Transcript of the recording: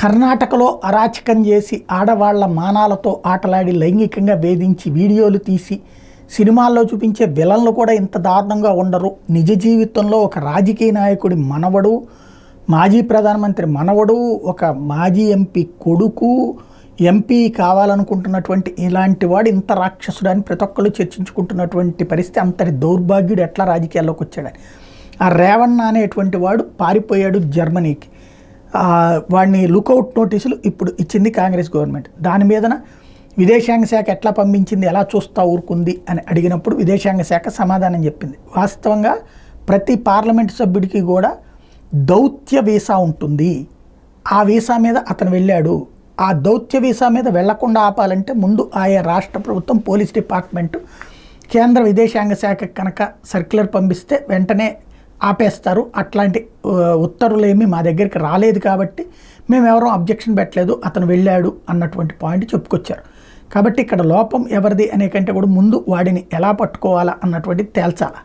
కర్ణాటకలో అరాచకం చేసి ఆడవాళ్ల మానాలతో ఆటలాడి లైంగికంగా వేధించి వీడియోలు తీసి సినిమాల్లో చూపించే విలన్లు కూడా ఇంత దారుణంగా ఉండరు. నిజ జీవితంలో ఒక రాజకీయ నాయకుడి మనవడు, మాజీ ప్రధానమంత్రి మనవడు, ఒక మాజీ ఎంపీ కొడుకు, ఎంపీ కావాలనుకుంటున్నటువంటి ఇలాంటి వాడు ఇంత రాక్షసుడు అని ప్రతి ఒక్కళ్ళు చర్చించుకుంటున్నటువంటి పరిస్థితి. అంతటి దౌర్భాగ్యుడు ఎట్లా రాజకీయాల్లోకి వచ్చాడని. ఆ రేవణ్ణ అనేటువంటి వాడు పారిపోయాడు జర్మనీకి. వాడిని లుకౌట్ నోటీసులు ఇప్పుడు ఇచ్చింది కాంగ్రెస్ గవర్నమెంట్. దాని మీదన విదేశాంగ శాఖ ఎట్లా పంపించింది, ఎలా చూస్తా ఊరుకుంది అని అడిగినప్పుడు విదేశాంగ శాఖ సమాధానం చెప్పింది. వాస్తవంగా ప్రతి పార్లమెంటు సభ్యుడికి కూడా దౌత్య వీసా ఉంటుంది. ఆ వీసా మీద అతను వెళ్ళాడు. ఆ దౌత్య వీసా మీద వెళ్లకుండా ఆపాలంటే ముందు ఆయా రాష్ట్ర ప్రభుత్వం, పోలీస్ డిపార్ట్మెంటు, కేంద్ర విదేశాంగ శాఖ కనుక సర్క్యులర్ పంపిస్తే వెంటనే ఆపేస్తారు. అట్లాంటి ఉత్తర్వులు ఏమీ మా దగ్గరికి రాలేదు కాబట్టి మేము ఎవరూ అబ్జెక్షన్ పెట్టలేదు, అతను వెళ్ళాడు అన్నటువంటి పాయింట్ చెప్పుకొచ్చారు. కాబట్టి ఇక్కడ లోపం ఎవరిది అనే కంటే కూడా ముందు వాడిని ఎలా పట్టుకోవాలా అన్నటువంటిది తేల్చాలా.